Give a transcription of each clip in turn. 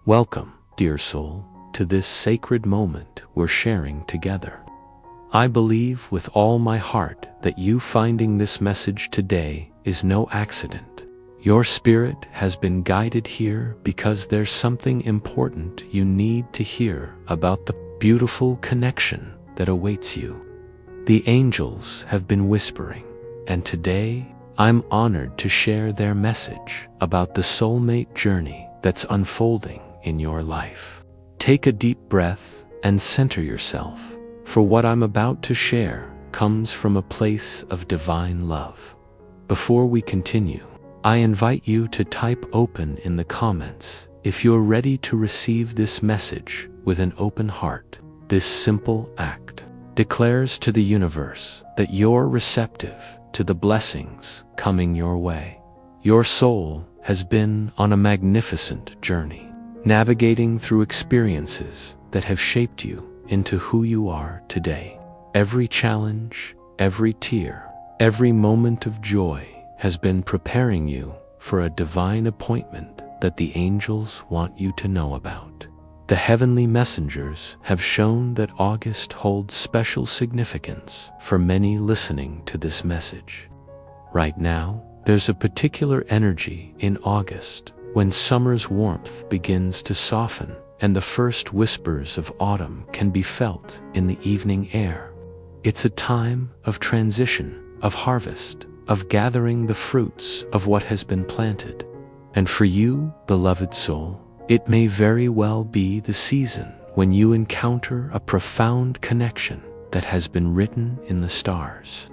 Welcome, dear soul, to this sacred moment we're sharing together. I believe with all my heart that you finding this message today is no accident. Your spirit has been guided here because there's something important you need to hear about the beautiful connection that awaits you. The angels have been whispering, and today I'm honored to share their message about the soulmate journey that's unfolding in your life. Take a deep breath and center yourself, for what I'm about to share comes from a place of divine love. Before we continue, I invite you to type open in the comments if you're ready to receive this message with an open heart. This simple act declares to the universe that you're receptive to the blessings coming your way. Your soul has been on a magnificent journey, navigating through experiences that have shaped you into who you are today. Every challenge, every tear, every moment of joy has been preparing you for a divine appointment that the angels want you to know about. The heavenly messengers have shown that August holds special significance for many listening to this message. Right now, there's a particular energy in August when summer's warmth begins to soften and the first whispers of autumn can be felt in the evening air. It's a time of transition, of harvest, of gathering the fruits of what has been planted. And for you, beloved soul, it may very well be the season when you encounter a profound connection that has been written in the stars.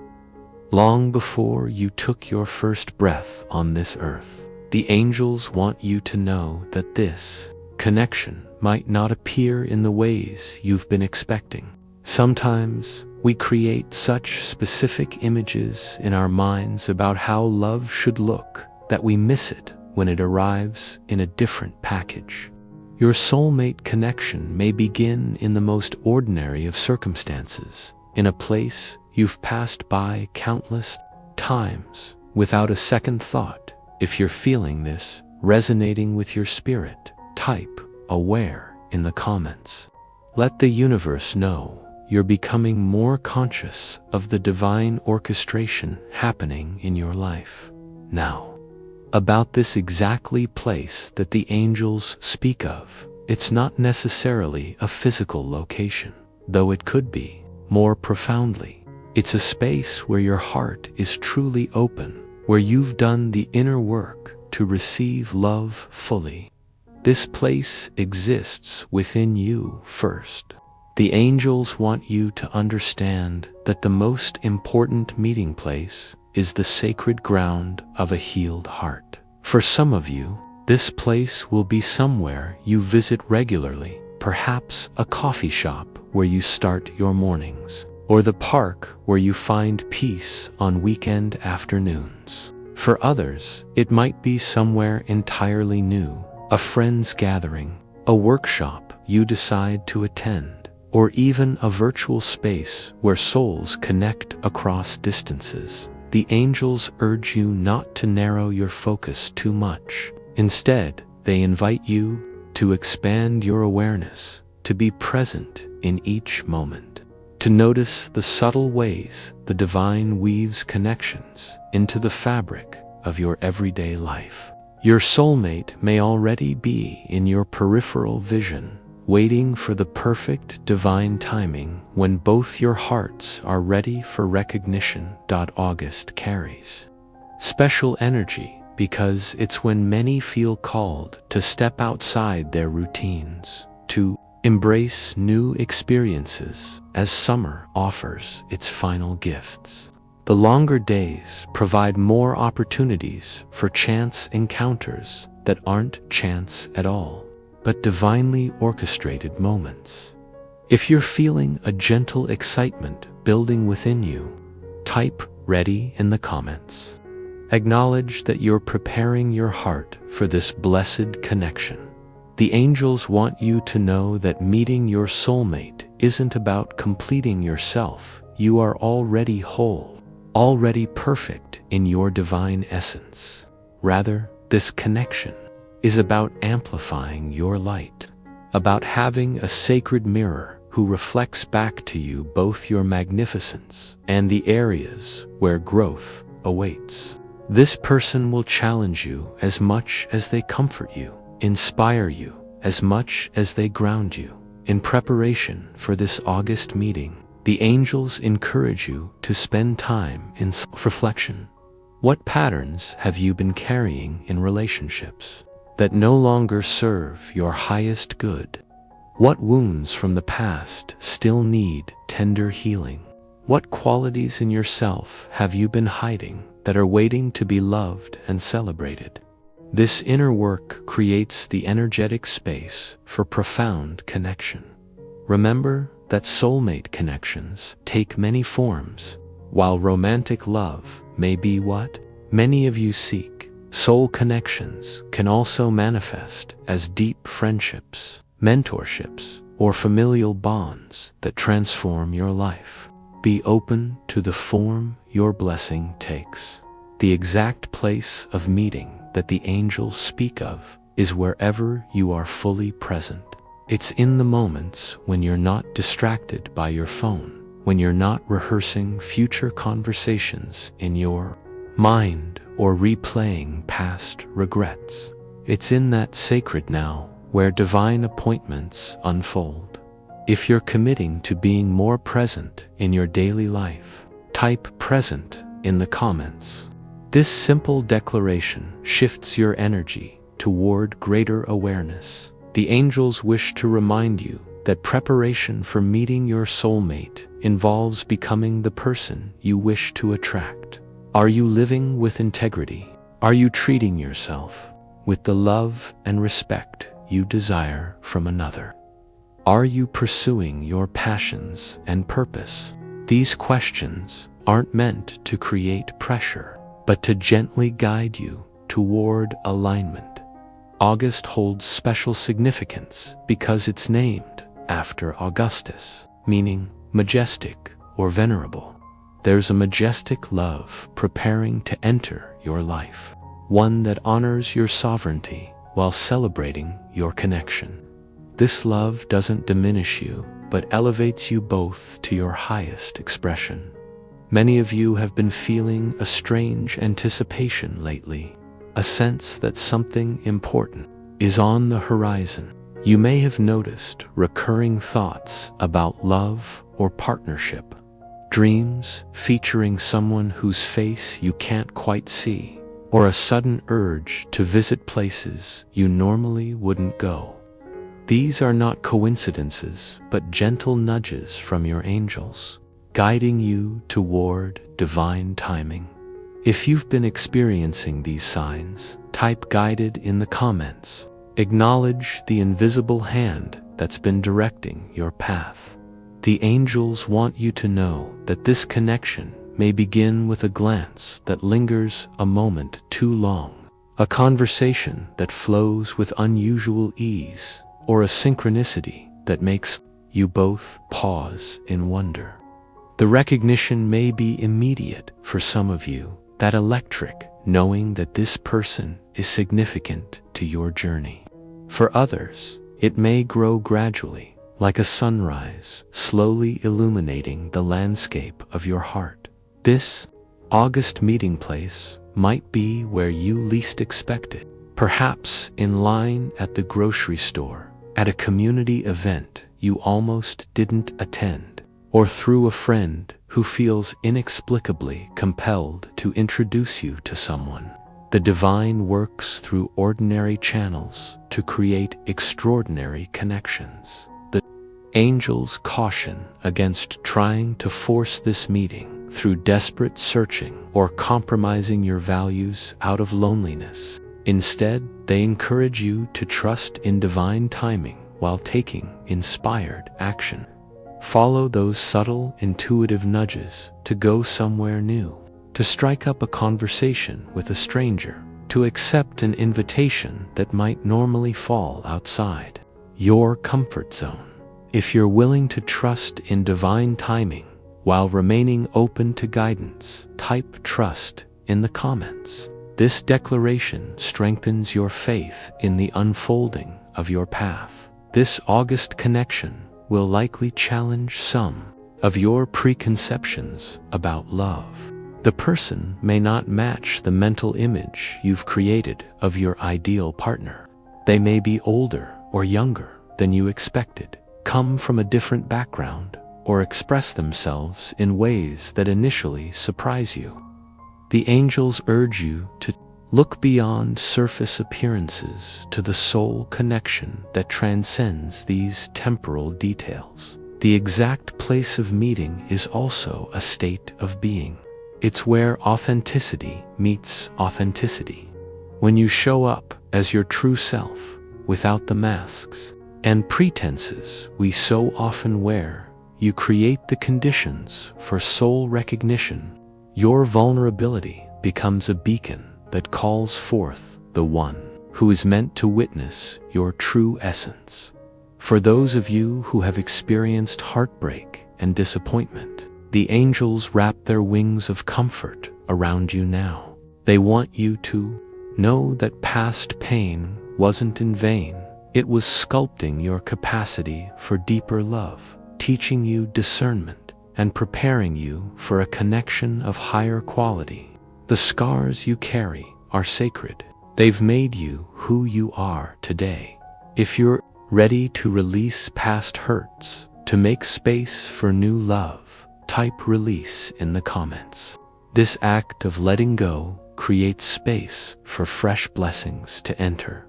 Long before you took your first breath on this earth, the angels want you to know that this connection might not appear in the ways you've been expecting. Sometimes we create such specific images in our minds about how love should look that we miss it when it arrives in a different package. Your soulmate connection may begin in the most ordinary of circumstances, in a place you've passed by countless times without a second thought. If you're feeling this resonating with your spirit, type aware in the comments. Let the universe know you're becoming more conscious of the divine orchestration happening in your life. Now, about this exactly place that the angels speak of, it's not necessarily a physical location, though it could be, more profoundly. It's a space where your heart is truly open, where you've done the inner work to receive love fully. This place exists within you first. The angels want you to understand that the most important meeting place is the sacred ground of a healed heart. For some of you, this place will be somewhere you visit regularly, perhaps a coffee shop where you start your mornings, or the park where you find peace on weekend afternoons. For others, it might be somewhere entirely new, a friend's gathering, a workshop you decide to attend, or even a virtual space where souls connect across distances. The angels urge you not to narrow your focus too much. Instead, they invite you to expand your awareness, to be present in each moment, to notice the subtle ways the divine weaves connections into the fabric of your everyday life. Your soulmate may already be in your peripheral vision, waiting for the perfect divine timing when both your hearts are ready for recognition. August carries special energy because it's when many feel called to step outside their routines, to embrace new experiences as summer offers its final gifts. The longer days provide more opportunities for chance encounters that aren't chance at all, but divinely orchestrated moments. If you're feeling a gentle excitement building within you, type ready in the comments. Acknowledge that you're preparing your heart for this blessed connection. The angels want you to know that meeting your soulmate isn't about completing yourself. You are already whole, already perfect in your divine essence. Rather, this connection is about amplifying your light, about having a sacred mirror who reflects back to you both your magnificence and the areas where growth awaits. This person will challenge you as much as they comfort you, inspire you as much as they ground you. In preparation for this August meeting, the angels encourage you to spend time in self-reflection. What patterns have you been carrying in relationships that no longer serve your highest good? What wounds from the past still need tender healing? What qualities in yourself have you been hiding that are waiting to be loved and celebrated? This inner work creates the energetic space for profound connection. Remember that soulmate connections take many forms. While romantic love may be what many of you seek, soul connections can also manifest as deep friendships, mentorships, or familial bonds that transform your life. Be open to the form your blessing takes. The exact place of meeting that the angels speak of is wherever you are fully present. It's in the moments when you're not distracted by your phone, when you're not rehearsing future conversations in your mind or replaying past regrets. It's in that sacred now where divine appointments unfold. If you're committing to being more present in your daily life, type present in the comments. This simple declaration shifts your energy toward greater awareness. The angels wish to remind you that preparation for meeting your soulmate involves becoming the person you wish to attract. Are you living with integrity? Are you treating yourself with the love and respect you desire from another? Are you pursuing your passions and purpose? These questions aren't meant to create pressure, but to gently guide you toward alignment. August holds special significance because it's named after Augustus, meaning majestic or venerable. There's a majestic love preparing to enter your life, one that honors your sovereignty while celebrating your connection. This love doesn't diminish you, but elevates you both to your highest expression. Many of you have been feeling a strange anticipation lately, a sense that something important is on the horizon. You may have noticed recurring thoughts about love or partnership, dreams featuring someone whose face you can't quite see, or a sudden urge to visit places you normally wouldn't go. These are not coincidences, but gentle nudges from your angels, guiding you toward divine timing. If you've been experiencing these signs, type guided in the comments. Acknowledge the invisible hand that's been directing your path. The angels want you to know that this connection may begin with a glance that lingers a moment too long, a conversation that flows with unusual ease, or a synchronicity that makes you both pause in wonder. The recognition may be immediate for some of you, that electric knowing that this person is significant to your journey. For others, it may grow gradually, like a sunrise, slowly illuminating the landscape of your heart. This August meeting place might be where you least expect it, perhaps in line at the grocery store, at a community event you almost didn't attend, or through a friend who feels inexplicably compelled to introduce you to someone. The divine works through ordinary channels to create extraordinary connections. The angels caution against trying to force this meeting through desperate searching or compromising your values out of loneliness. Instead, they encourage you to trust in divine timing while taking inspired action. Follow those subtle, intuitive nudges to go somewhere new, to strike up a conversation with a stranger, to accept an invitation that might normally fall outside your comfort zone. If you're willing to trust in divine timing while remaining open to guidance, type trust in the comments. This declaration strengthens your faith in the unfolding of your path. This August connection will likely challenge some of your preconceptions about love. The person may not match the mental image you've created of your ideal partner. They may be older or younger than you expected, come from a different background, or express themselves in ways that initially surprise you. The angels urge you to look beyond surface appearances to the soul connection that transcends these temporal details. The exact place of meeting is also a state of being. It's where authenticity meets authenticity. When you show up as your true self, without the masks and pretenses we so often wear, you create the conditions for soul recognition. Your vulnerability becomes a beacon that calls forth the one who is meant to witness your true essence. For those of you who have experienced heartbreak and disappointment, the angels wrap their wings of comfort around you now. They want you to know that past pain wasn't in vain. It was sculpting your capacity for deeper love, teaching you discernment, and preparing you for a connection of higher quality. The scars you carry are sacred. They've made you who you are today. If you're ready to release past hurts, to make space for new love, type release in the comments. This act of letting go creates space for fresh blessings to enter.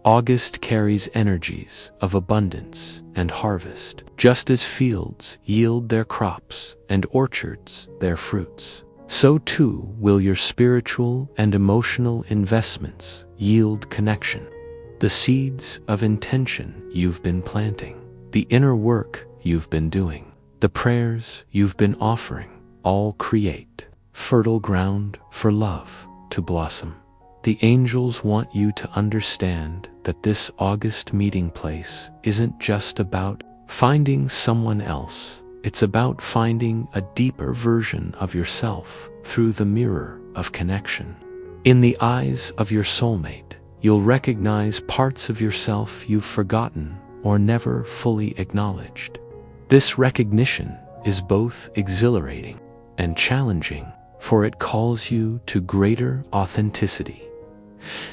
August carries energies of abundance and harvest, just as fields yield their crops and orchards their fruits. So too will your spiritual and emotional investments yield connection. The seeds of intention you've been planting, the inner work you've been doing, the prayers you've been offering, all create fertile ground for love to blossom. The angels want you to understand that this August meeting place isn't just about finding someone else. It's about finding a deeper version of yourself through the mirror of connection. In the eyes of your soulmate, you'll recognize parts of yourself you've forgotten or never fully acknowledged. This recognition is both exhilarating and challenging, for it calls you to greater authenticity.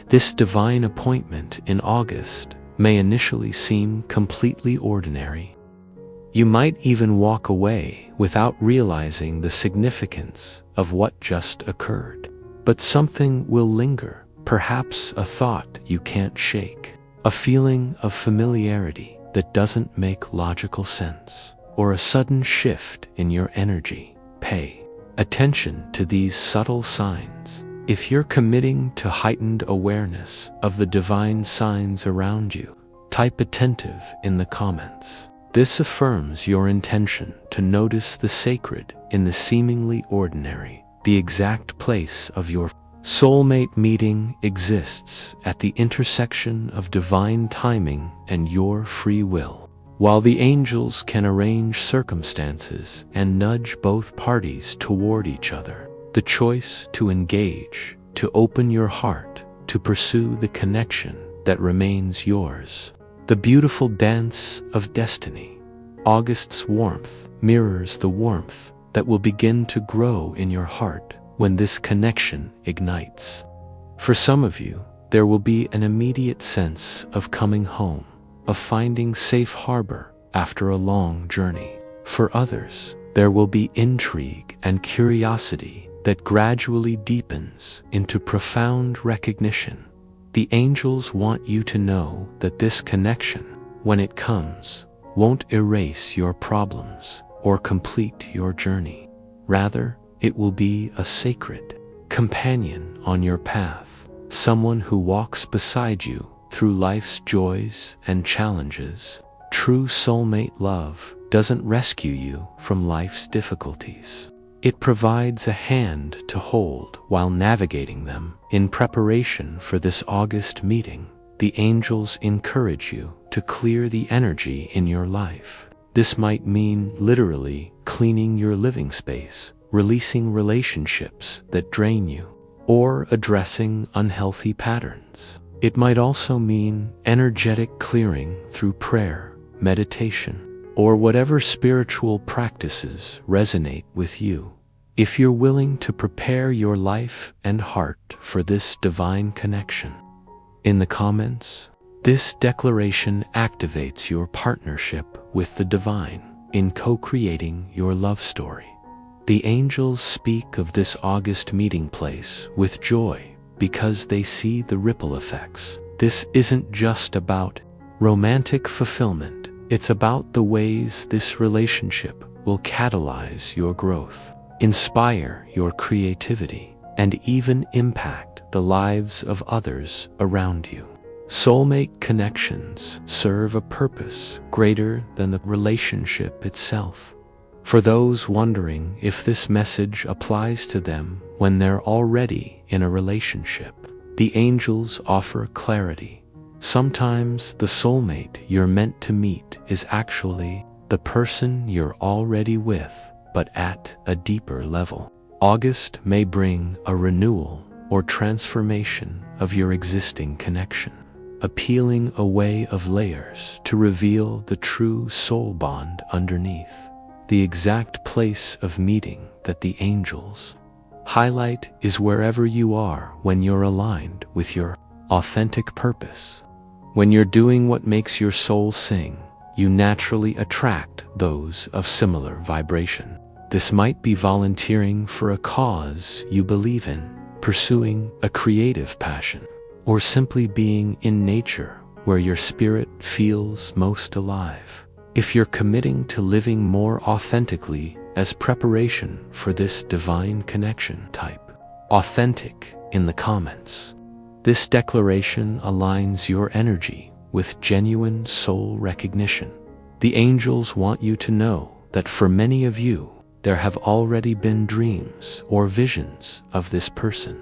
This divine appointment in August may initially seem completely ordinary. You might even walk away without realizing the significance of what just occurred. But something will linger, perhaps a thought you can't shake, a feeling of familiarity that doesn't make logical sense, or a sudden shift in your energy. Pay attention to these subtle signs. If you're committing to heightened awareness of the divine signs around you, type attentive in the comments. This affirms your intention to notice the sacred in the seemingly ordinary. The exact place of your soulmate meeting exists at the intersection of divine timing and your free will. While the angels can arrange circumstances and nudge both parties toward each other, the choice to engage, to open your heart, to pursue the connection that remains yours. The beautiful dance of destiny. August's warmth mirrors the warmth that will begin to grow in your heart when this connection ignites. For some of you, there will be an immediate sense of coming home, of finding safe harbor after a long journey. For others, there will be intrigue and curiosity that gradually deepens into profound recognition. The angels want you to know that this connection, when it comes, won't erase your problems or complete your journey. Rather, it will be a sacred companion on your path, someone who walks beside you through life's joys and challenges. True soulmate love doesn't rescue you from life's difficulties. It provides a hand to hold while navigating them. In preparation for this August meeting, the angels encourage you to clear the energy in your life. This might mean literally cleaning your living space, releasing relationships that drain you, or addressing unhealthy patterns. It might also mean energetic clearing through prayer, meditation, or whatever spiritual practices resonate with you. If you're willing to prepare your life and heart for this divine connection. In the comments, this declaration activates your partnership with the divine in co-creating your love story. The angels speak of this August meeting place with joy because they see the ripple effects. This isn't just about romantic fulfillment. It's about the ways this relationship will catalyze your growth, inspire your creativity, and even impact the lives of others around you. Soulmate connections serve a purpose greater than the relationship itself. For those wondering if this message applies to them when they're already in a relationship, the angels offer clarity. Sometimes the soulmate you're meant to meet is actually the person you're already with, but at a deeper level. August may bring a renewal or transformation of your existing connection, peeling away of layers to reveal the true soul bond underneath. The exact place of meeting that the angels highlight is wherever you are when you're aligned with your authentic purpose. When you're doing what makes your soul sing, you naturally attract those of similar vibration. This might be volunteering for a cause you believe in, pursuing a creative passion, or simply being in nature where your spirit feels most alive. If you're committing to living more authentically as preparation for this divine connection, type authentic in the comments. This declaration aligns your energy with genuine soul recognition. The angels want you to know that for many of you, there have already been dreams or visions of this person.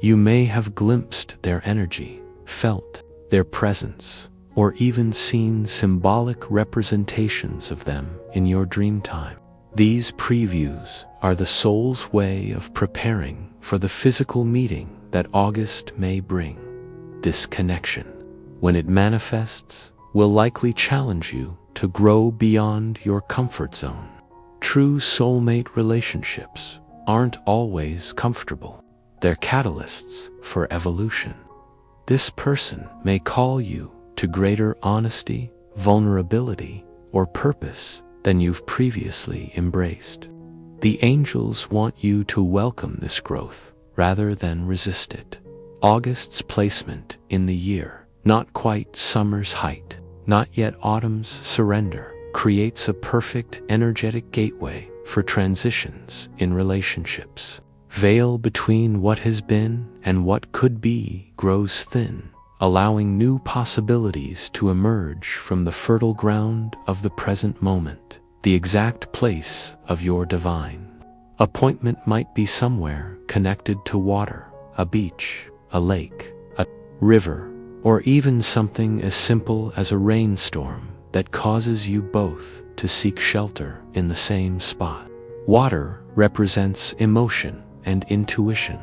You may have glimpsed their energy, felt their presence, or even seen symbolic representations of them in your dream time. These previews are the soul's way of preparing for the physical meeting that August may bring. This connection, when it manifests, will likely challenge you to grow beyond your comfort zone. True soulmate relationships aren't always comfortable. They're catalysts for evolution. This person may call you to greater honesty, vulnerability, or purpose than you've previously embraced. The angels want you to welcome this growth rather than resist it. August's placement in the year, not quite summer's height, not yet autumn's surrender, creates a perfect energetic gateway for transitions in relationships. Veil between what has been and what could be grows thin, allowing new possibilities to emerge from the fertile ground of the present moment, the exact place of your divine appointment might be somewhere connected to water, a beach, a lake, a river, or even something as simple as a rainstorm that causes you both to seek shelter in the same spot. Water represents emotion and intuition,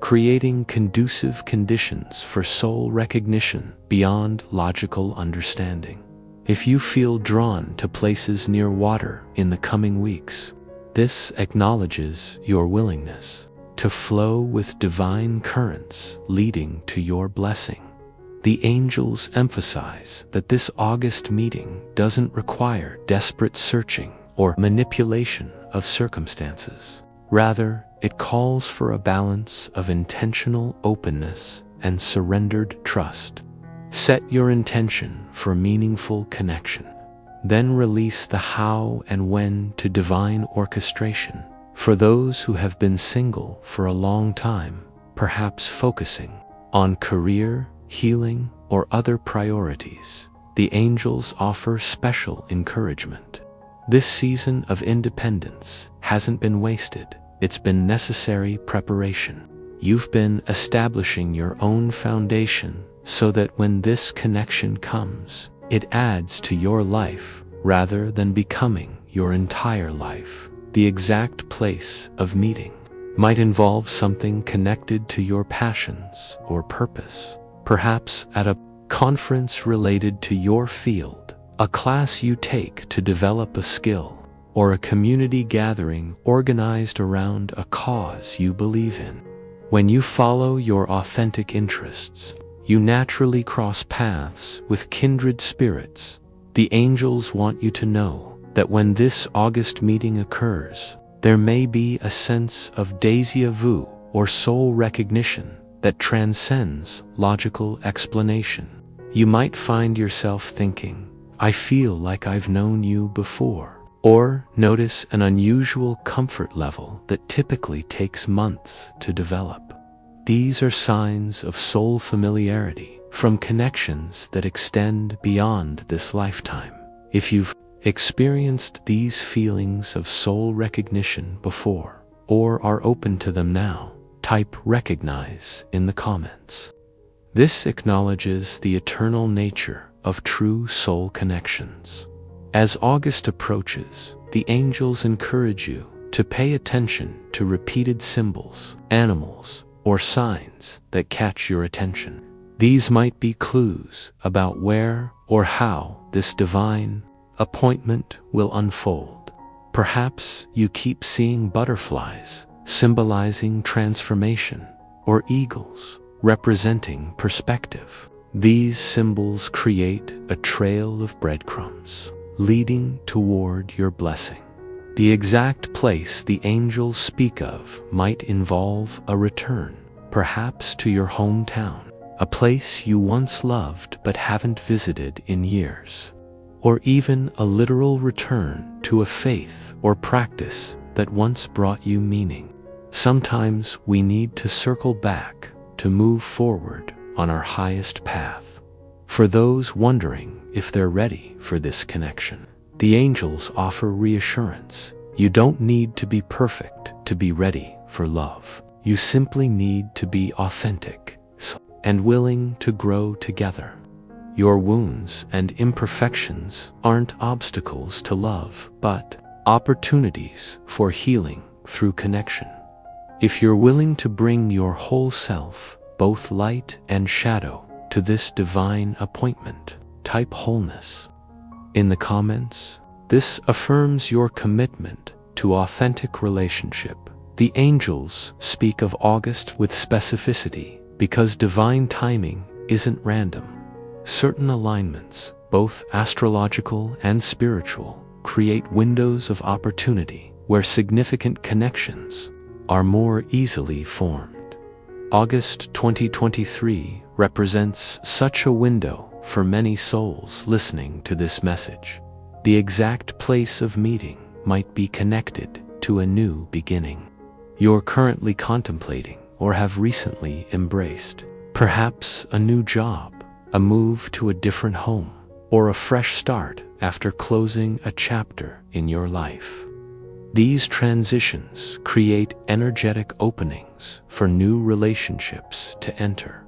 creating conducive conditions for soul recognition beyond logical understanding. If you feel drawn to places near water in the coming weeks, this acknowledges your willingness to flow with divine currents leading to your blessing. The angels emphasize that this August meeting doesn't require desperate searching or manipulation of circumstances. Rather, it calls for a balance of intentional openness and surrendered trust. Set your intention for meaningful connection. Then release the how and when to divine orchestration. For those who have been single for a long time, perhaps focusing on career, healing, or other priorities, the angels offer special encouragement. This season of independence hasn't been wasted. It's been necessary preparation. You've been establishing your own foundation so that when this connection comes, it adds to your life rather than becoming your entire life. The exact place of meeting. might involve something connected to your passions or purpose, perhaps at a conference related to your field, a class you take to develop a skill, or a community gathering organized around a cause you believe in. When you follow your authentic interests, you naturally cross paths with kindred spirits. The angels want you to know that when this August meeting occurs, there may be a sense of déjà vu or soul recognition that transcends logical explanation. You might find yourself thinking, "I feel like I've known you before," or notice an unusual comfort level that typically takes months to develop. These are signs of soul familiarity from connections that extend beyond this lifetime. If you've experienced these feelings of soul recognition before, or are open to them now, type "recognize" in the comments. This acknowledges the eternal nature of true soul connections. As August approaches, the angels encourage you to pay attention to repeated symbols, animals, or signs that catch your attention. These might be clues about where or how this divine appointment will unfold. Perhaps you keep seeing butterflies, symbolizing transformation, or eagles, representing perspective. These symbols create a trail of breadcrumbs, leading toward your blessing. The exact place the angels speak of might involve a return, perhaps to your hometown, a place you once loved but haven't visited in years, or even a literal return to a faith or practice that once brought you meaning. Sometimes we need to circle back to move forward on our highest path. For those wondering if they're ready for this connection, the angels offer reassurance. You don't need to be perfect to be ready for love. You simply need to be authentic and willing to grow together. Your wounds and imperfections aren't obstacles to love, but opportunities for healing through connection. If you're willing to bring your whole self, both light and shadow, to this divine appointment, type wholeness in the comments. This affirms your commitment to authentic relationship. The angels speak of August with specificity because divine timing isn't random. Certain alignments, both astrological and spiritual, create windows of opportunity where significant connections are more easily formed. August 2023 represents such a window for many souls listening to this message. The exact place of meeting might be connected to a new beginning you're currently contemplating or have recently embraced. Perhaps a new job, a move to a different home, or a fresh start after closing a chapter in your life. These transitions create energetic openings for new relationships to enter.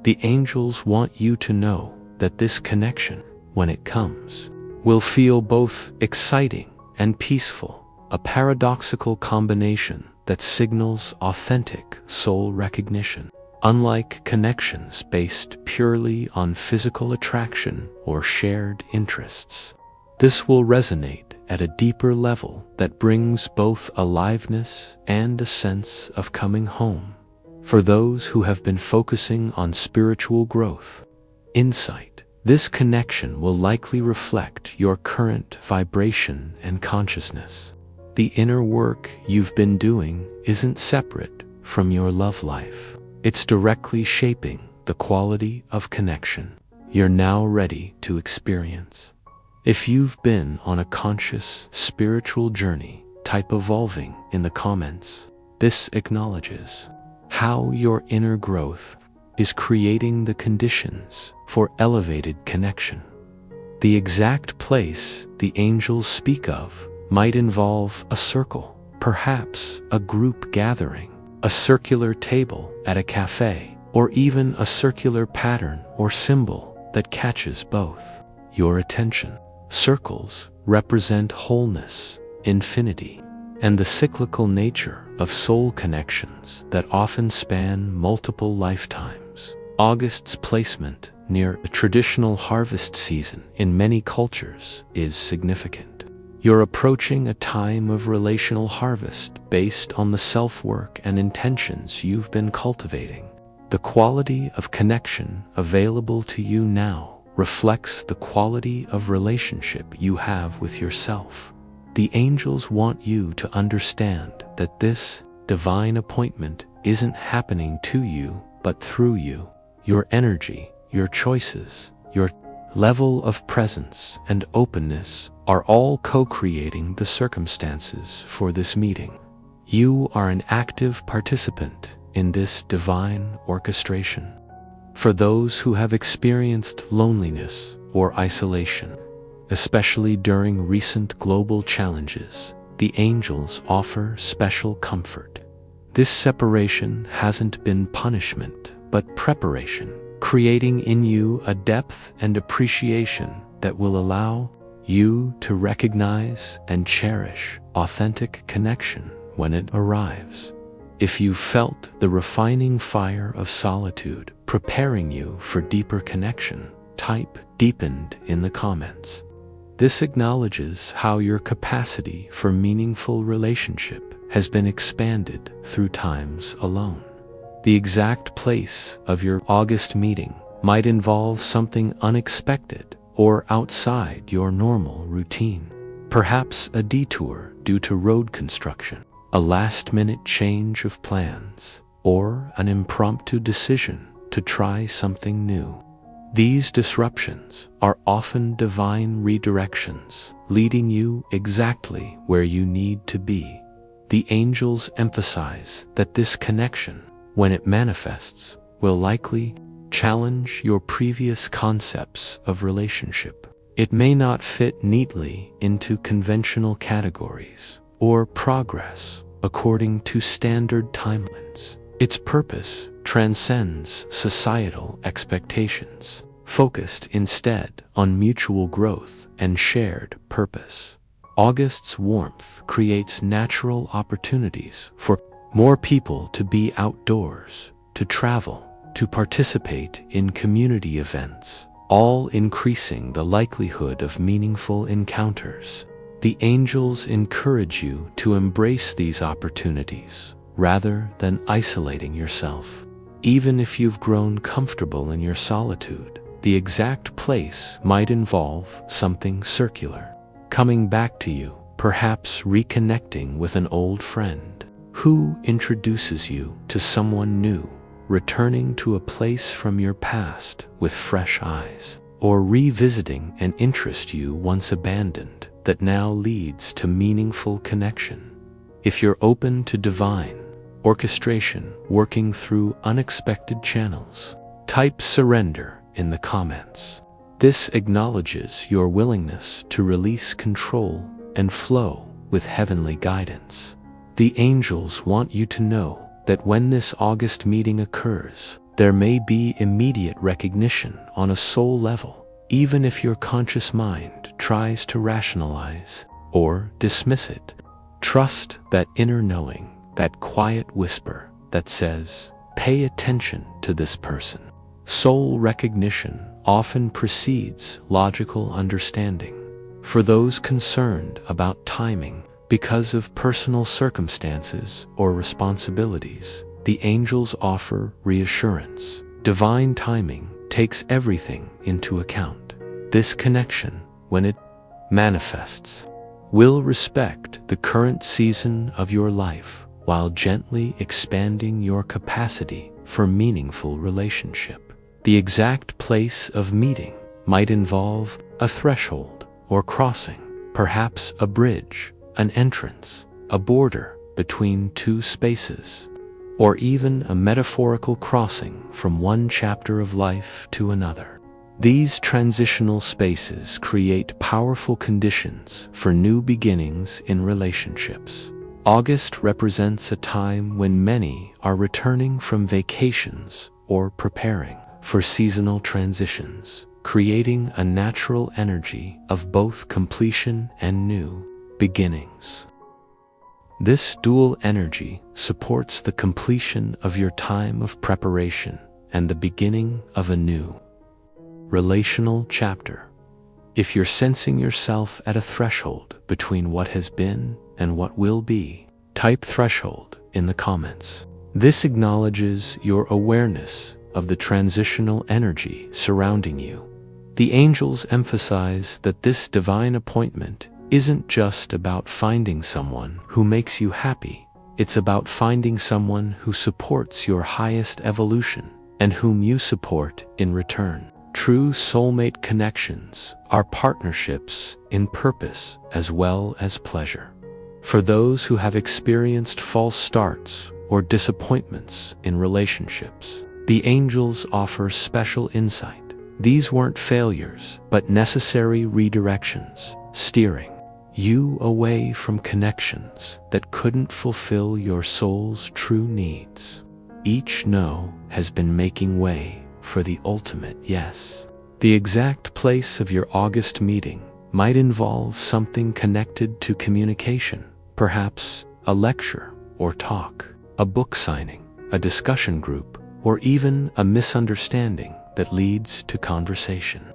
The angels want you to know that this connection, when it comes, will feel both exciting and peaceful, a paradoxical combination that signals authentic soul recognition. Unlike connections based purely on physical attraction or shared interests, this will resonate at a deeper level that brings both aliveness and a sense of coming home. For those who have been focusing on spiritual growth, insight, this connection will likely reflect your current vibration and consciousness. The inner work you've been doing isn't separate from your love life. It's directly shaping the quality of connection you're now ready to experience. If you've been on a conscious spiritual journey, type evolving in the comments. This acknowledges how your inner growth is creating the conditions for elevated connection. The exact place the angels speak of might involve a circle, perhaps a group gathering, a circular table at a cafe, or even a circular pattern or symbol that catches both your attention. Circles represent wholeness, infinity, and the cyclical nature of soul connections that often span multiple lifetimes. August's placement near a traditional harvest season in many cultures is significant. You're approaching a time of relational harvest based on the self-work and intentions you've been cultivating. The quality of connection available to you now reflects the quality of relationship you have with yourself. The angels want you to understand that this divine appointment isn't happening to you, but through you. Your energy, your choices, your level of presence and openness are all co-creating the circumstances for this meeting. You are an active participant in this divine orchestration. For those who have experienced loneliness or isolation, especially during recent global challenges, the angels offer special comfort. This separation hasn't been punishment, but preparation, creating in you a depth and appreciation that will allow you to recognize and cherish authentic connection when it arrives. If you felt the refining fire of solitude preparing you for deeper connection, type "deepened" in the comments. This acknowledges how your capacity for meaningful relationship has been expanded through times alone. The exact place of your August meeting might involve something unexpected or outside your normal routine. Perhaps a detour due to road construction, a last-minute change of plans, or an impromptu decision to try something new. These disruptions are often divine redirections, leading you exactly where you need to be. The angels emphasize that this connection, when it manifests, will likely challenge your previous concepts of relationship. It may not fit neatly into conventional categories or progress according to standard timelines. Its purpose transcends societal expectations, focused instead on mutual growth and shared purpose. August's warmth creates natural opportunities for more people to be outdoors, to travel, to participate in community events, all increasing the likelihood of meaningful encounters. The angels encourage you to embrace these opportunities rather than isolating yourself. Even if you've grown comfortable in your solitude, the exact place might involve something circular, coming back to you, perhaps reconnecting with an old friend who introduces you to someone new, returning to a place from your past with fresh eyes, or revisiting an interest you once abandoned that now leads to meaningful connection. If you're open to divine orchestration working through unexpected channels, type "surrender" in the comments. This acknowledges your willingness to release control and flow with heavenly guidance. The angels want you to know that when this August meeting occurs, there may be immediate recognition on a soul level, even if your conscious mind tries to rationalize or dismiss it. Trust that inner knowing, that quiet whisper that says, "Pay attention to this person." Soul recognition often precedes logical understanding. For those concerned about timing because of personal circumstances or responsibilities, the angels offer reassurance. Divine timing takes everything into account. This connection, when it manifests, will respect the current season of your life while gently expanding your capacity for meaningful relationship. The exact place of meeting might involve a threshold or crossing, perhaps a bridge, an entrance, a border between two spaces, or even a metaphorical crossing from one chapter of life to another. These transitional spaces create powerful conditions for new beginnings in relationships. August represents a time when many are returning from vacations or preparing for seasonal transitions, creating a natural energy of both completion and new beginnings. This dual energy supports the completion of your time of preparation and the beginning of a new relational chapter. If you're sensing yourself at a threshold between what has been and what will be, type threshold in the comments. This acknowledges your awareness of the transitional energy surrounding you. The angels emphasize that this divine appointment isn't just about finding someone who makes you happy. It's about finding someone who supports your highest evolution and whom you support in return. True soulmate connections are partnerships in purpose as well as pleasure. For those who have experienced false starts or disappointments in relationships, the angels offer special insight. These weren't failures, but necessary redirections, steering you away from connections that couldn't fulfill your soul's true needs. Each no has been making way for the ultimate yes. The exact place of your August meeting might involve something connected to communication, perhaps a lecture or talk, a book signing, a discussion group, or even a misunderstanding that leads to conversation.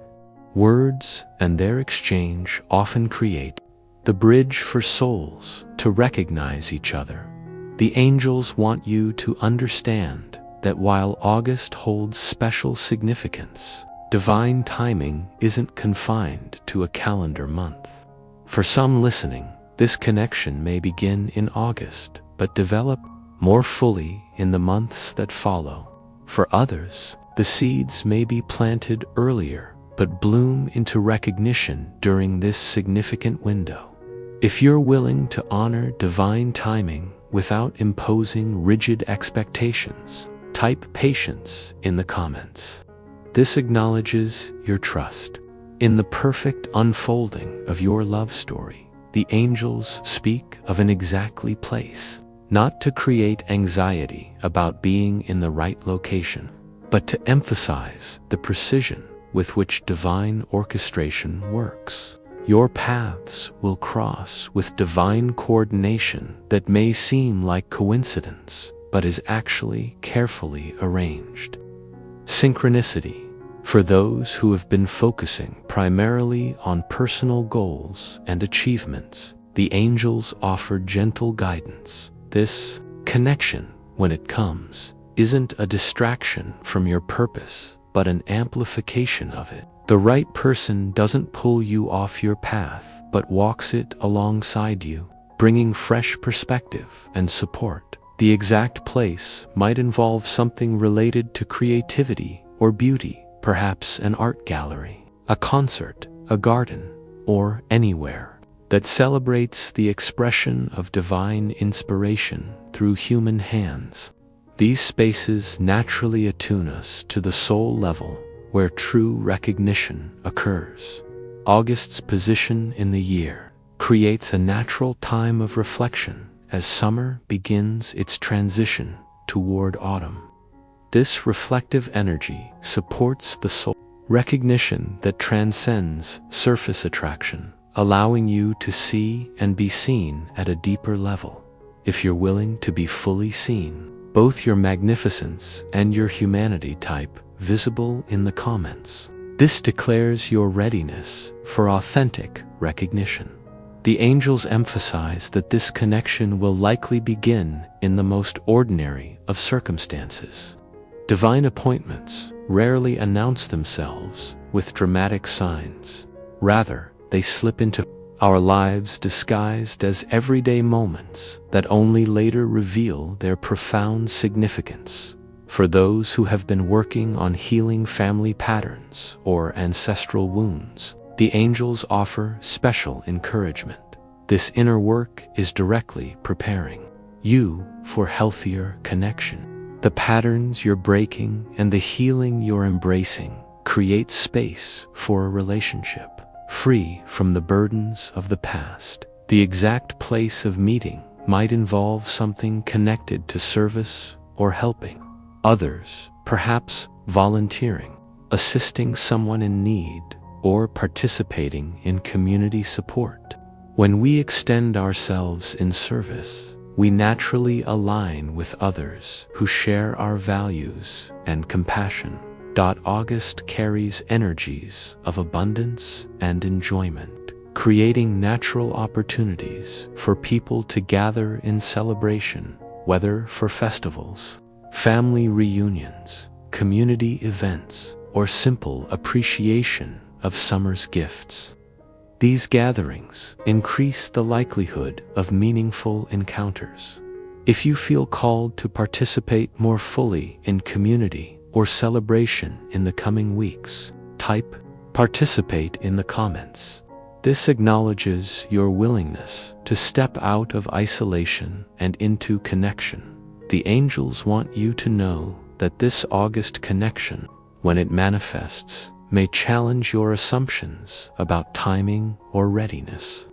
Words and their exchange often create the bridge for souls to recognize each other. The angels want you to understand that while August holds special significance, divine timing isn't confined to a calendar month. For some listening, this connection may begin in August, but develop more fully in the months that follow. For others, the seeds may be planted earlier, but bloom into recognition during this significant window. If you're willing to honor divine timing without imposing rigid expectations, type patience in the comments. This acknowledges your trust. In the perfect unfolding of your love story, the angels speak of an exactly place, not to create anxiety about being in the right location, but to emphasize the precision with which divine orchestration works. Your paths will cross with divine coordination that may seem like coincidence, but is actually carefully arranged. Synchronicity. For those who have been focusing primarily on personal goals and achievements, the angels offer gentle guidance. This connection, when it comes, isn't a distraction from your purpose, but an amplification of it. The right person doesn't pull you off your path, but walks it alongside you, bringing fresh perspective and support. The exact place might involve something related to creativity or beauty, perhaps an art gallery, a concert, a garden, or anywhere that celebrates the expression of divine inspiration through human hands. These spaces naturally attune us to the soul level where true recognition occurs. August's position in the year creates a natural time of reflection as summer begins its transition toward autumn. This reflective energy supports the soul recognition that transcends surface attraction, allowing you to see and be seen at a deeper level. If you're willing to be fully seen, both your magnificence and your humanity type visible in the comments. This declares your readiness for authentic recognition. The angels emphasize that this connection will likely begin in the most ordinary of circumstances. Divine appointments rarely announce themselves with dramatic signs. Rather, they slip into our lives disguised as everyday moments that only later reveal their profound significance. For those who have been working on healing family patterns or ancestral wounds, the angels offer special encouragement. This inner work is directly preparing you for healthier connection. The patterns you're breaking and the healing you're embracing create space for a relationship free from the burdens of the past. The exact place of meeting might involve something connected to service or helping others, perhaps volunteering, assisting someone in need, or participating in community support. When we extend ourselves in service, we naturally align with others who share our values and compassion. August carries energies of abundance and enjoyment, creating natural opportunities for people to gather in celebration, whether for festivals, family reunions, community events, or simple appreciation of summer's gifts. These gatherings increase the likelihood of meaningful encounters. If you feel called to participate more fully in community or celebration in the coming weeks, type "participate" in the comments. This acknowledges your willingness to step out of isolation and into connection. The angels want you to know that this August connection, when it manifests, may challenge your assumptions about timing or readiness.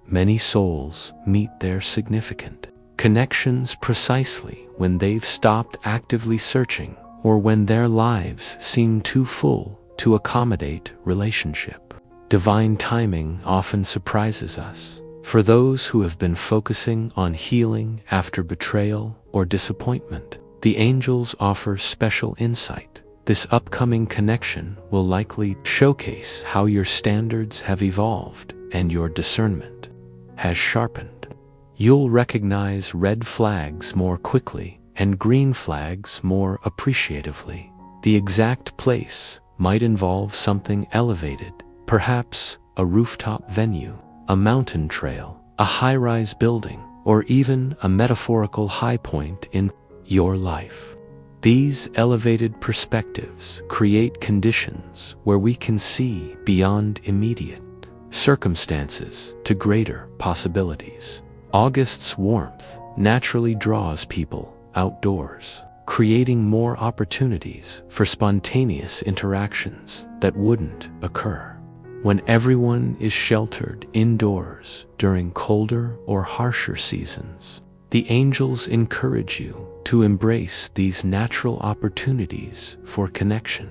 Many souls meet their significant connections precisely when they've stopped actively searching, or when their lives seem too full to accommodate relationship. Divine timing often surprises us. For those who have been focusing on healing after betrayal or disappointment, the angels offer special insight. This upcoming connection will likely showcase how your standards have evolved and your discernment has sharpened. You'll recognize red flags more quickly and green flags more appreciatively. The exact place might involve something elevated, perhaps a rooftop venue, a mountain trail, a high-rise building, or even a metaphorical high point in your life. These elevated perspectives create conditions where we can see beyond immediate circumstances to greater possibilities. August's warmth naturally draws people outdoors, creating more opportunities for spontaneous interactions that wouldn't occur when everyone is sheltered indoors during colder or harsher seasons. The angels encourage you to embrace these natural opportunities for connection.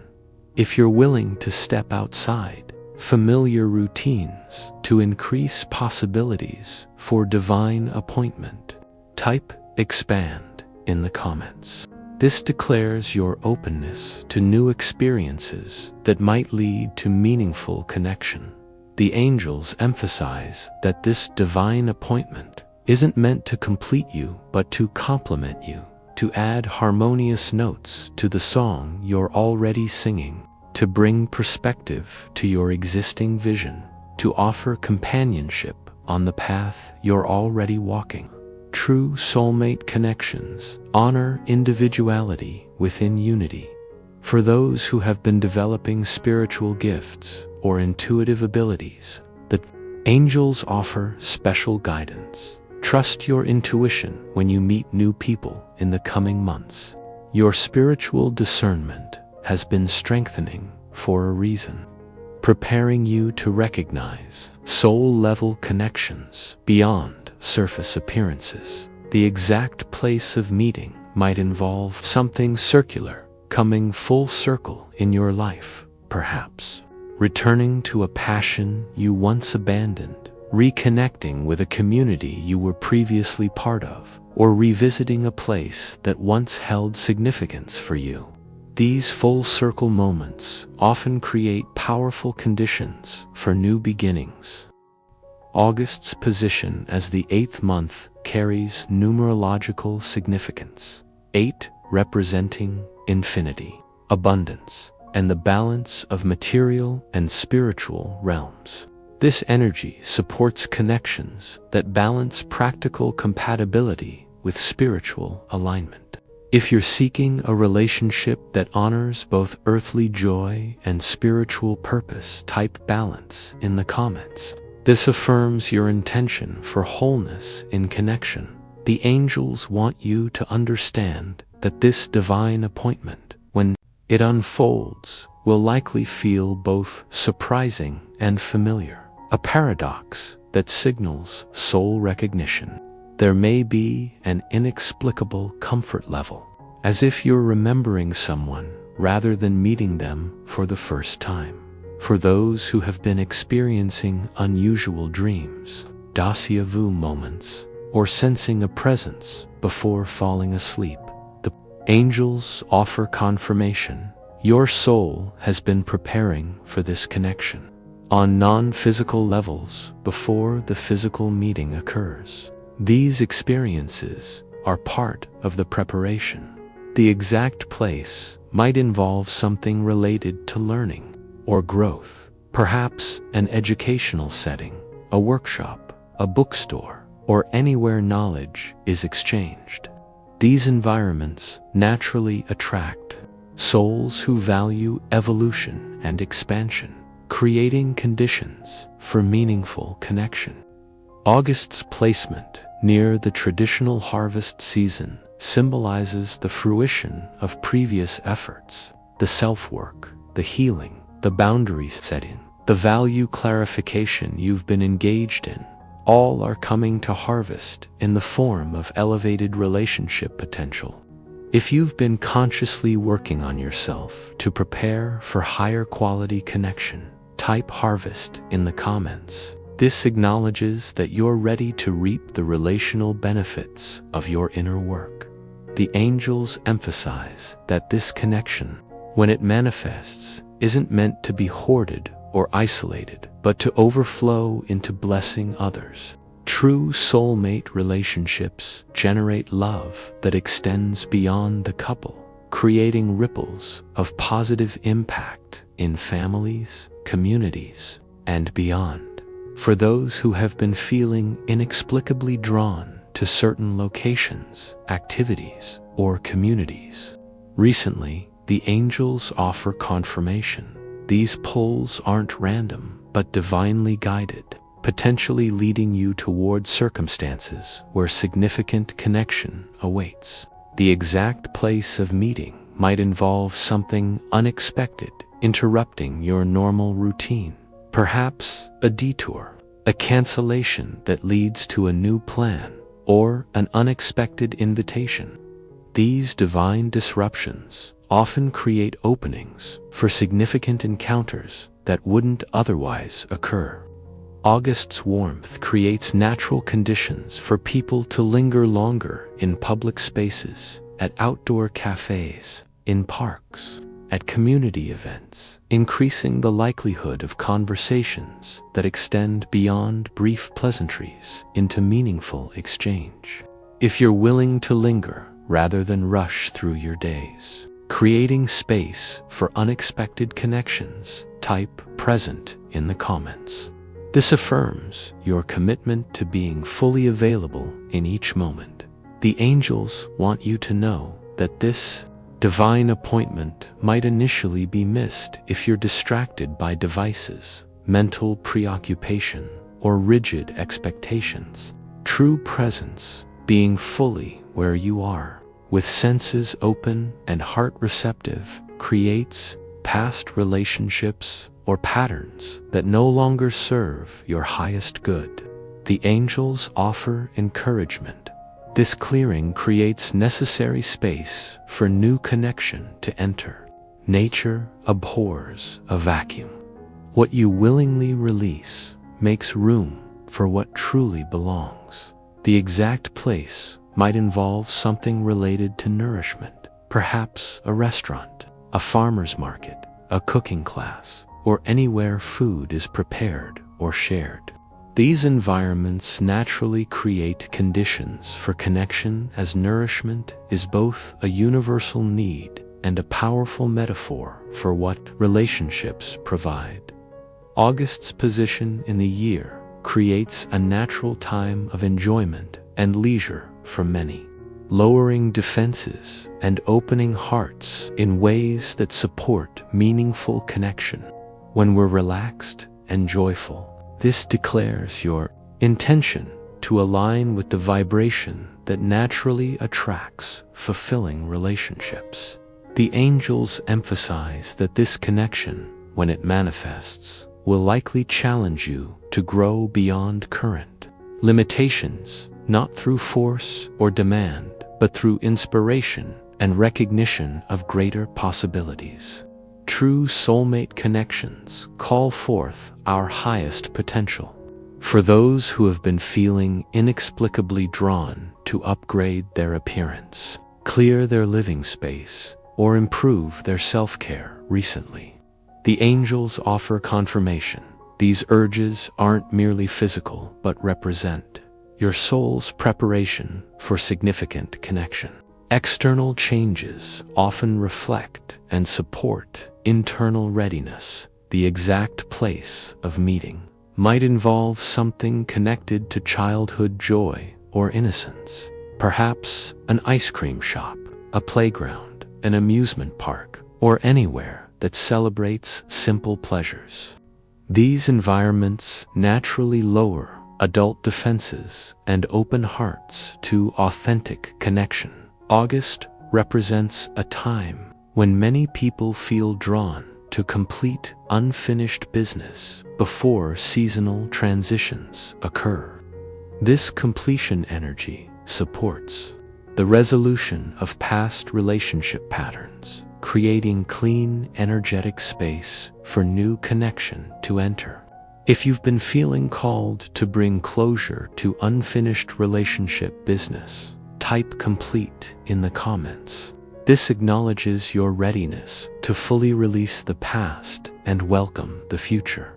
If you're willing to step outside familiar routines to increase possibilities for divine appointment, type "expand" in the comments. This declares your openness to new experiences that might lead to meaningful connection. The angels emphasize that this divine appointment isn't meant to complete you but to complement you, to add harmonious notes to the song you're already singing, to bring perspective to your existing vision, to offer companionship on the path you're already walking. True soulmate connections honor individuality within unity. For those who have been developing spiritual gifts or intuitive abilities, the angels offer special guidance. Trust your intuition when you meet new people in the coming months. Your spiritual discernment has been strengthening for a reason, preparing you to recognize soul-level connections beyond surface appearances. The exact place of meeting might involve something circular, coming full circle in your life, perhaps returning to a passion you once abandoned, reconnecting with a community you were previously part of, or revisiting a place that once held significance for you. These full circle moments often create powerful conditions for new beginnings. August's position as the 8th month carries numerological significance. 8 representing infinity, abundance, and the balance of material and spiritual realms. This energy supports connections that balance practical compatibility with spiritual alignment. If you're seeking a relationship that honors both earthly joy and spiritual purpose, type "balance" in the comments. This affirms your intention for wholeness in connection. The angels want you to understand that this divine appointment, when it unfolds, will likely feel both surprising and familiar, a paradox that signals soul recognition. There may be an inexplicable comfort level, as if you're remembering someone rather than meeting them for the first time. For those who have been experiencing unusual dreams, déjà vu moments, or sensing a presence before falling asleep. The angels offer confirmation. Your soul has been preparing for this connection on non-physical levels before the physical meeting occurs. These experiences are part of the preparation. The exact place might involve something related to learning or growth, perhaps an educational setting, a workshop, a bookstore, or anywhere knowledge is exchanged. These environments naturally attract souls who value evolution and expansion, creating conditions for meaningful connection. August's placement near the traditional harvest season symbolizes the fruition of previous efforts, the self-work, the healing, the boundaries setting, the value clarification you've been engaged in. All are coming to harvest in the form of elevated relationship potential. If you've been consciously working on yourself to prepare for higher quality connection, type harvest in the comments. This acknowledges that you're ready to reap the relational benefits of your inner work. The angels emphasize that this connection, when it manifests, isn't meant to be hoarded or isolated, but to overflow into blessing others. True soulmate relationships generate love that extends beyond the couple, creating ripples of positive impact in families, communities, and beyond. For those who have been feeling inexplicably drawn to certain locations, activities, or communities, recently, the angels offer confirmation. These pulls aren't random, but divinely guided, potentially leading you toward circumstances where significant connection awaits. The exact place of meeting might involve something unexpected, interrupting your normal routine. Perhaps a detour, a cancellation that leads to a new plan, or an unexpected invitation. These divine disruptions often create openings for significant encounters that wouldn't otherwise occur. August's warmth creates natural conditions for people to linger longer in public spaces, at outdoor cafes, in parks, at community events, increasing the likelihood of conversations that extend beyond brief pleasantries into meaningful exchange. If you're willing to linger rather than rush through your days, creating space for unexpected connections, type present in the comments. This affirms your commitment to being fully available in each moment. The angels want you to know that this divine appointment might initially be missed if you're distracted by devices, mental preoccupation, or rigid expectations. True presence, being fully where you are, with senses open and heart receptive, creates past relationships or patterns that no longer serve your highest good. The angels offer encouragement. This clearing creates necessary space for new connection to enter. Nature abhors a vacuum. What you willingly release makes room for what truly belongs. The exact place might involve something related to nourishment, perhaps a restaurant, a farmer's market, a cooking class, or anywhere food is prepared or shared. These environments naturally create conditions for connection, as nourishment is both a universal need and a powerful metaphor for what relationships provide. August's position in the year creates a natural time of enjoyment and leisure for many, lowering defenses and opening hearts in ways that support meaningful connection. When we're relaxed and joyful, this declares your intention to align with the vibration that naturally attracts fulfilling relationships. The angels emphasize that this connection, when it manifests, will likely challenge you to grow beyond current limitations, not through force or demand, but through inspiration and recognition of greater possibilities. True soulmate connections call forth our highest potential. For those who have been feeling inexplicably drawn to upgrade their appearance, clear their living space, or improve their self-care recently, the angels offer confirmation. These urges aren't merely physical, but represent your soul's preparation for significant connection. External changes often reflect and support internal readiness. The exact place of meeting might involve something connected to childhood joy or innocence, perhaps an ice cream shop, a playground, an amusement park, or anywhere that celebrates simple pleasures. These environments naturally lower adult defenses and open hearts to authentic connection. August represents a time when many people feel drawn to complete unfinished business before seasonal transitions occur. This completion energy supports the resolution of past relationship patterns, creating clean, energetic space for new connection to enter. If you've been feeling called to bring closure to unfinished relationship business, type complete in the comments. This acknowledges your readiness to fully release the past and welcome the future.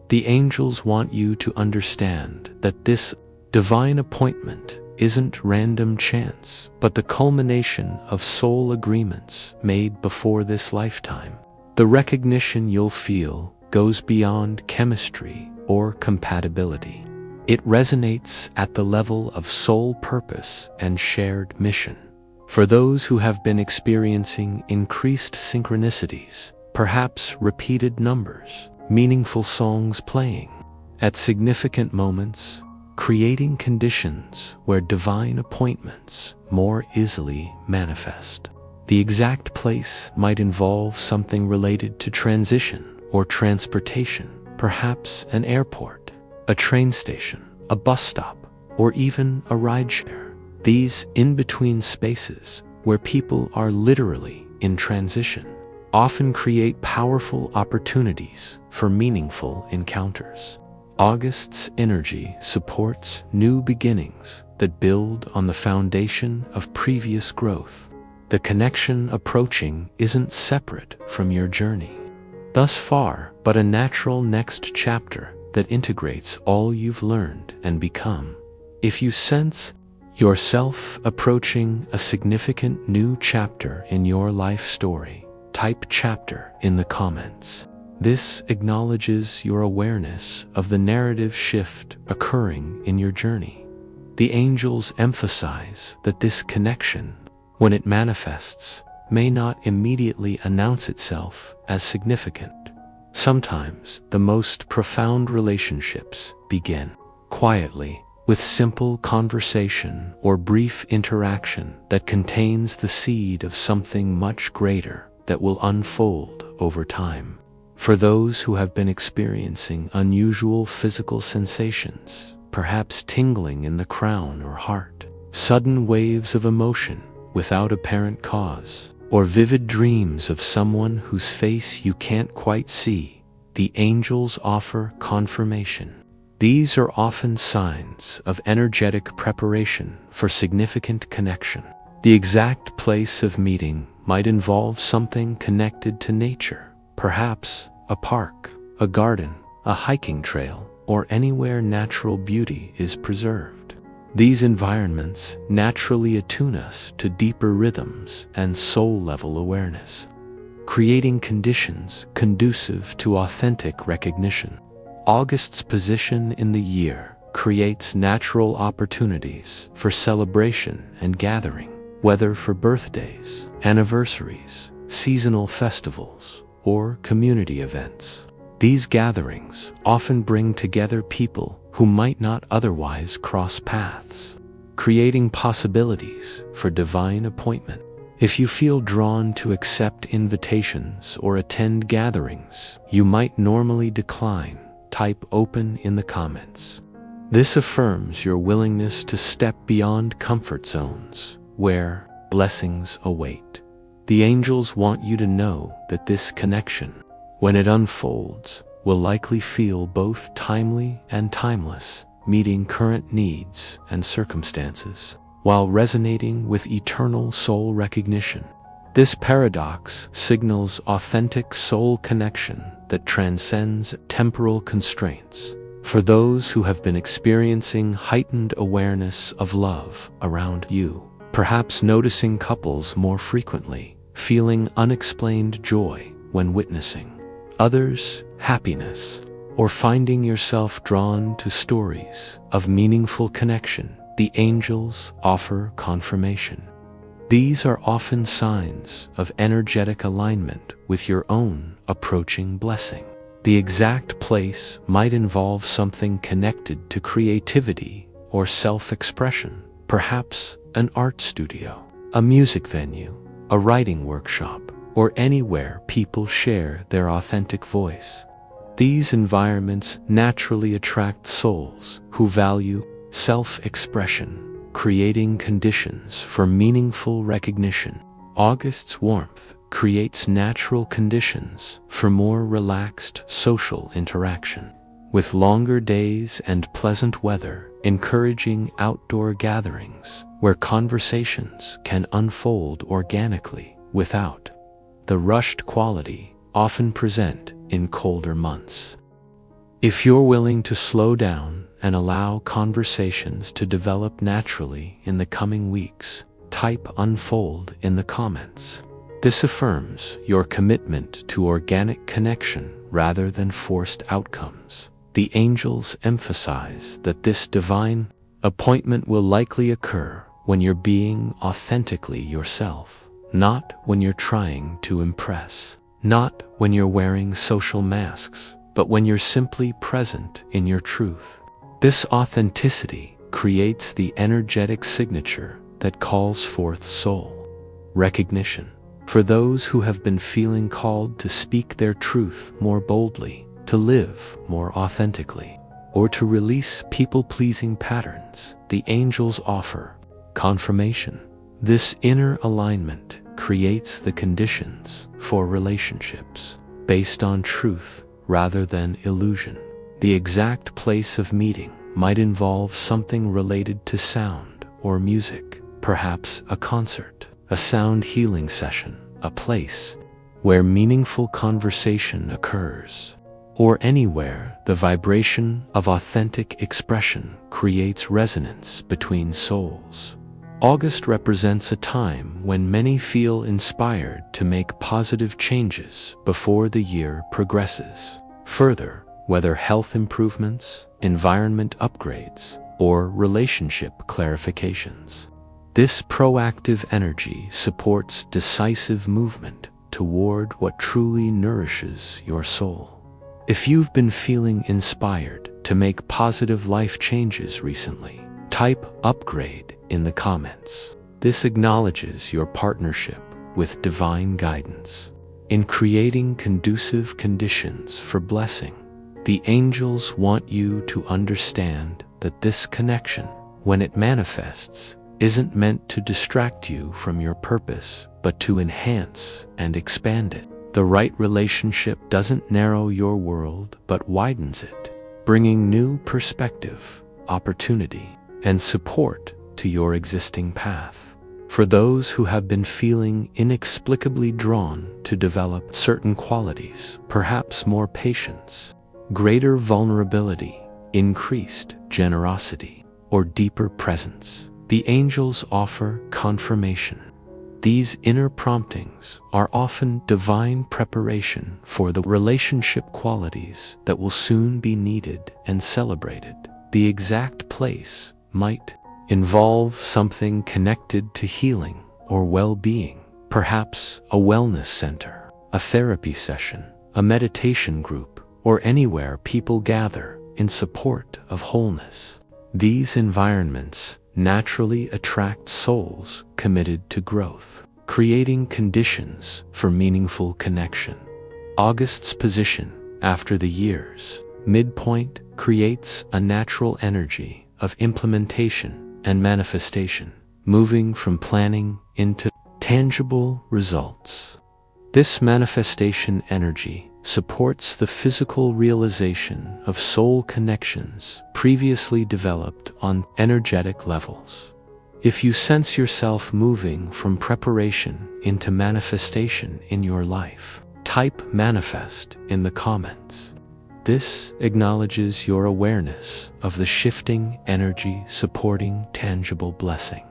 The angels want you to understand that this divine appointment isn't random chance, but the culmination of soul agreements made before this lifetime. The recognition you'll feel goes beyond chemistry or compatibility. It resonates at the level of soul purpose and shared mission. For those who have been experiencing increased synchronicities, perhaps repeated numbers, meaningful songs playing at significant moments, creating conditions where divine appointments more easily manifest. The exact place might involve something related to transition or transportation, perhaps an airport, a train station, a bus stop, or even a rideshare. These in-between spaces, where people are literally in transition, often create powerful opportunities for meaningful encounters. August's energy supports new beginnings that build on the foundation of previous growth. The connection approaching isn't separate from your journey thus far, but a natural next chapter that integrates all you've learned and become. If you sense yourself approaching a significant new chapter in your life story, type chapter in the comments. This acknowledges your awareness of the narrative shift occurring in your journey. The angels emphasize that this connection, when it manifests, may not immediately announce itself as significant. Sometimes the most profound relationships begin quietly, with simple conversation or brief interaction that contains the seed of something much greater that will unfold over time. For those who have been experiencing unusual physical sensations, perhaps tingling in the crown or heart, sudden waves of emotion without apparent cause, or vivid dreams of someone whose face you can't quite see, the angels offer confirmation. These are often signs of energetic preparation for significant connection. The exact place of meeting might involve something connected to nature, perhaps a park, a garden, a hiking trail, or anywhere natural beauty is preserved. These environments naturally attune us to deeper rhythms and soul-level awareness, creating conditions conducive to authentic recognition. August's position in the year creates natural opportunities for celebration and gathering, whether for birthdays, anniversaries, seasonal festivals, or community events. These gatherings often bring together people who might not otherwise cross paths, creating possibilities for divine appointment. If you feel drawn to accept invitations or attend gatherings you might normally decline, type open in the comments. This affirms your willingness to step beyond comfort zones where blessings await. The angels want you to know that this connection, when it unfolds, will likely feel both timely and timeless, meeting current needs and circumstances, while resonating with eternal soul recognition. This paradox signals authentic soul connection that transcends temporal constraints. For those who have been experiencing heightened awareness of love around you, perhaps noticing couples more frequently, feeling unexplained joy when witnessing others' happiness, or finding yourself drawn to stories of meaningful connection, the angels offer confirmation. These are often signs of energetic alignment with your own approaching blessing. The exact place might involve something connected to creativity or self-expression, perhaps an art studio, a music venue, a writing workshop, or anywhere people share their authentic voice. These environments naturally attract souls who value self-expression, creating conditions for meaningful recognition. August's warmth creates natural conditions for more relaxed social interaction, with longer days and pleasant weather encouraging outdoor gatherings where conversations can unfold organically without the rushed quality often present in colder months. If you're willing to slow down and allow conversations to develop naturally in the coming weeks, type "unfold" in the comments. This affirms your commitment to organic connection rather than forced outcomes. The angels emphasize that this divine appointment will likely occur when you're being authentically yourself, not when you're trying to impress, not when you're wearing social masks, but when you're simply present in your truth. This authenticity creates the energetic signature that calls forth soul recognition. For those who have been feeling called to speak their truth more boldly, to live more authentically, or to release people-pleasing patterns, the angels offer confirmation. This inner alignment creates the conditions for relationships based on truth rather than illusion. The exact place of meeting might involve something related to sound or music, perhaps a concert, a sound healing session, a place where meaningful conversation occurs, or anywhere the vibration of authentic expression creates resonance between souls. August represents a time when many feel inspired to make positive changes before the year progresses. Further, whether health improvements, environment upgrades, or relationship clarifications, this proactive energy supports decisive movement toward what truly nourishes your soul. If you've been feeling inspired to make positive life changes recently, type "upgrade" in the comments. This acknowledges your partnership with divine guidance in creating conducive conditions for blessing. The angels want you to understand that this connection, when it manifests, isn't meant to distract you from your purpose, but to enhance and expand it. The right relationship doesn't narrow your world, but widens it, bringing new perspective, opportunity, and support to your existing path. For those who have been feeling inexplicably drawn to develop certain qualities, perhaps more patience, greater vulnerability, increased generosity, or deeper presence, the angels offer confirmation. These inner promptings are often divine preparation for the relationship qualities that will soon be needed and celebrated. The exact place might involve something connected to healing or well-being, perhaps a wellness center, a therapy session, a meditation group, or anywhere people gather in support of wholeness. These environments naturally attract souls committed to growth, creating conditions for meaningful connection. August's position after the year's midpoint creates a natural energy of implementation and manifestation, moving from planning into tangible results. This manifestation energy supports the physical realization of soul connections previously developed on energetic levels. If you sense yourself moving from preparation into manifestation in your life, type manifest in the comments. This acknowledges your awareness of the shifting energy supporting tangible blessing.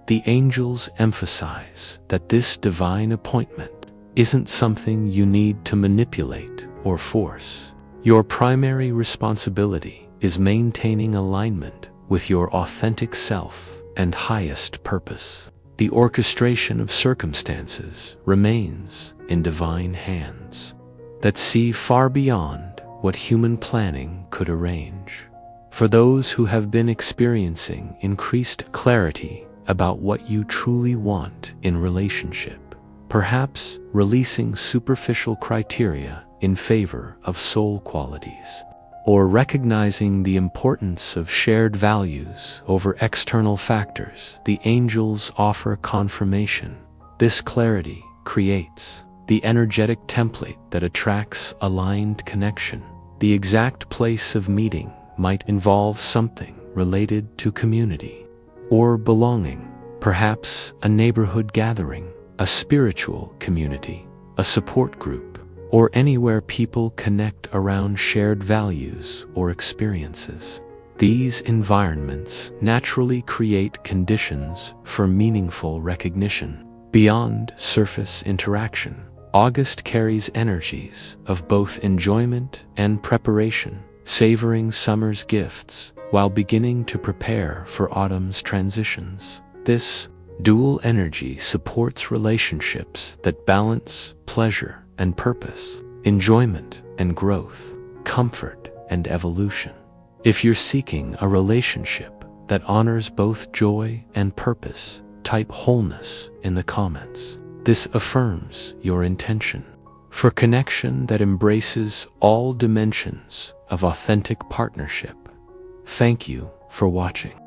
The angels emphasize that this divine appointment isn't something you need to manipulate or force. Your primary responsibility is maintaining alignment with your authentic self and highest purpose. The orchestration of circumstances remains in divine hands that see far beyond what human planning could arrange. For those who have been experiencing increased clarity about what you truly want in relationship, perhaps releasing superficial criteria in favor of soul qualities, or recognizing the importance of shared values over external factors, the angels offer confirmation. This clarity creates the energetic template that attracts aligned connection. The exact place of meeting might involve something related to community or belonging, perhaps a neighborhood gathering, a spiritual community, a support group, or anywhere people connect around shared values or experiences. These environments naturally create conditions for meaningful recognition. Beyond surface interaction, August carries energies of both enjoyment and preparation, savoring summer's gifts while beginning to prepare for autumn's transitions. This dual energy supports relationships that balance pleasure and purpose, enjoyment and growth, comfort and evolution. If you're seeking a relationship that honors both joy and purpose, type wholeness in the comments. This affirms your intention for connection that embraces all dimensions of authentic partnership. Thank you for watching.